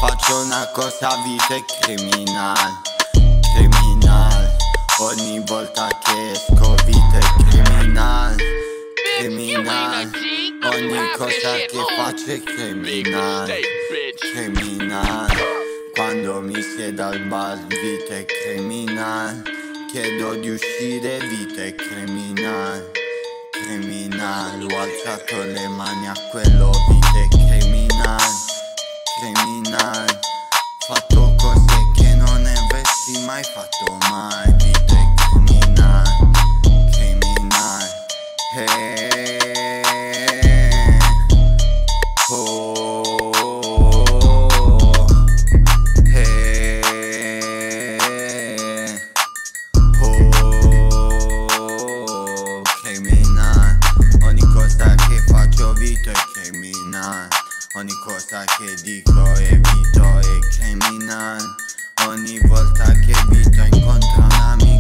faccio una cosa, vita è criminal, criminal. Ogni volta che esco vita è criminal, criminal. Ogni cosa che faccio è criminal, criminal. Quando mi siedo al bar vita è criminal, chiedo di uscire vita è criminal, criminal. Ho alzato le mani a quello vita è criminal, criminal. Fatto cose che non avresti mai fatto mai, vita è criminal, criminal. Criminal. Ogni cosa che faccio vito è criminal, ogni cosa che dico evito è criminal. Ogni volta che vito incontra un amico